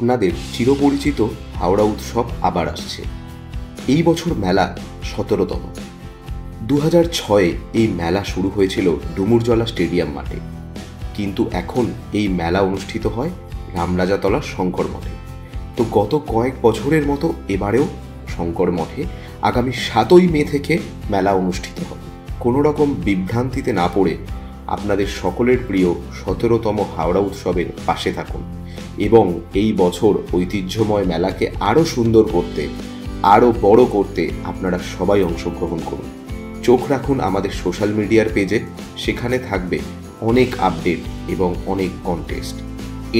আপনাদের চিরপরিচিত হাওড়া উৎসব আবার আসছে। এই বছর মেলা 17তম। 2006-এ এই মেলা শুরু হয়েছিল ডুমুরজলা স্টেডিয়াম মাঠে, কিন্তু এখন এই মেলা অনুষ্ঠিত হয় রামরাজাতলা শঙ্কর মঠে। তো গত কয়েক বছরের মতো এবারেও শঙ্কর মঠে আগামী 7ই মে থেকে মেলা অনুষ্ঠিত হবে। কোনো রকম বিভ্রান্তিতে না পড়ে আপনাদের সকলের প্রিয় 17তম হাওড়া উৎসবের পাশে থাকুন এবং এই বছর ঐতিহ্যময় মেলাকে আরও সুন্দর করতে, আরও বড় করতে আপনারা সবাই অংশগ্রহণ করুন। চোখ রাখুন আমাদের সোশ্যাল মিডিয়ার পেজে, সেখানে থাকবে অনেক আপডেট এবং অনেক কন্টেস্ট।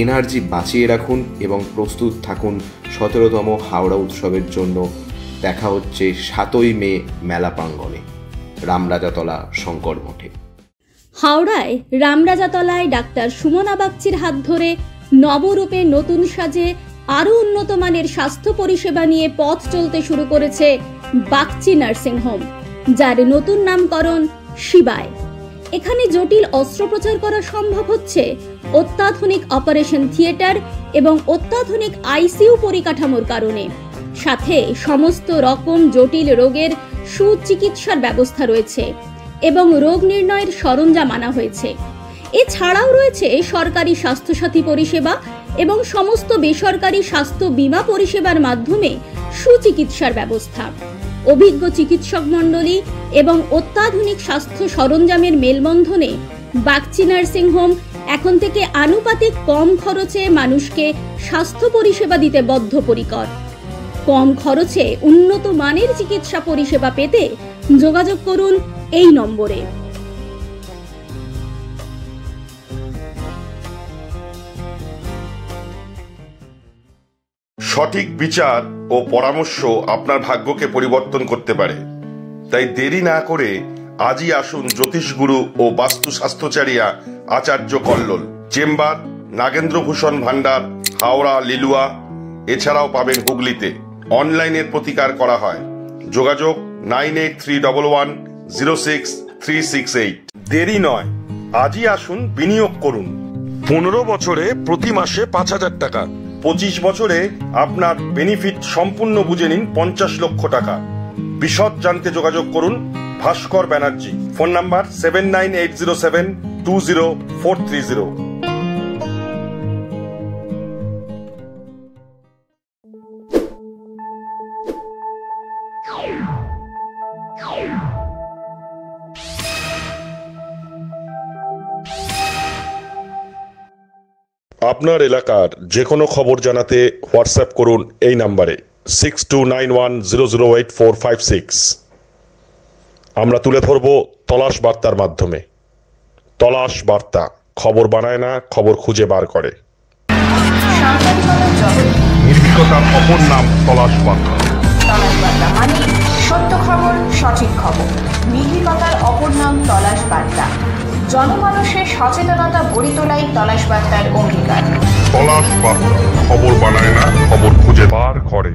এনার্জি বাঁচিয়ে রাখুন এবং প্রস্তুত থাকুন 17তম হাওড়া উৎসবের জন্য। দেখা হচ্ছে 7ই মে মেলা প্রাঙ্গণে রামরাজাতলা শঙ্কর মঠে। হাওড়ায় রামরাজাতলায় ডাক্তার সুমনা বাগচির হাত ধরে নবরূপে নতুন সাজে আরও উন্নত মানের স্বাস্থ্য পরিষেবা নিয়ে পথ চলতে শুরু করেছে বাগচি নার্সিং হোম, যার নতুন নামকরণ শিবায়। এখানে জটিল অস্ত্রোপচার করা সম্ভব হচ্ছে অত্যাধুনিক অপারেশন থিয়েটার এবং অত্যাধুনিক আইসিইউ পরিকাঠামোর কারণে। সাথে সমস্ত রকম জটিল রোগের সুচিকিৎসার ব্যবস্থা রয়েছে এবং রোগ নির্ণয়ের সরঞ্জাম আনা হয়েছে। এছাড়াও রয়েছে সরকারি স্বাস্থ্যসাথী পরিষেবা এবং সমস্ত বেসরকারি স্বাস্থ্য বীমা পরিষেবার মাধ্যমে সুচিকিৎসার ব্যবস্থা। অভিজ্ঞ চিকিৎসক মণ্ডলী এবং অত্যাধুনিক স্বাস্থ্য সরঞ্জামের মেলবন্ধনে বাগচি নার্সিং হোম এখন থেকে আনুপাতিক কম খরচে মানুষকে স্বাস্থ্য পরিষেবা দিতে বদ্ধপরিকর। কম খরচে উন্নত মানের চিকিৎসা পরিষেবা পেতে যোগাযোগ করুন এই নম্বরে। সঠিক বিচার ও পরামর্শ আপনার ভাগ্যকে পরিবর্তন করতে পারে। তাই দেরি না করে আজই আসুন জ্যোতিষগুরু ও বাস্তু স্বাস্থ্যচারিয়া আচার্য কল্লোল। চেম্বার নাগেন্দ্রভূষণ ভান্ডার, হাওড়া লিলুয়া। এছাড়াও পাবেন হুগলিতে। অনলাইনের প্রতিকার করা হয়। যোগাযোগ 9831106368। দেরি নয়, আজই আসুন, বিনিয়োগ করুন। 15 বছরে প্রতি মাসে 5000 টাকা, 25 বছরে আপনার বেনিফিট সম্পূর্ণ বুঝে নিন 50 লক্ষ টাকা। বিশদ জানতে যোগাযোগ করুন ভাস্কর ব্যানার্জি। Phone number 7980720430। আপনার এলাকার যে কোনো খবর জানাতে হোয়াটসঅ্যাপ করুন এই নাম্বারে 6291008456। আমরা তুলে ধরব তলাশ বার্তার মাধ্যমে। তলাশ বার্তা, খবর বানায় না, খবর খুঁজে বার করে। নির্ভীকতার অপর নাম তলাশ বার্তা। তলাশ বার্তা মানে সত্য খবর, সঠিক খবর। নির্ভীকতার অপর নাম তলাশ বার্তা। জনমানুষের সচেতনতা গড়ে তোলাই তলাশ বার্তার অঙ্গীকার। তলাশ বার্তা, খবর বানায় না, খবর খুঁজে বার করে।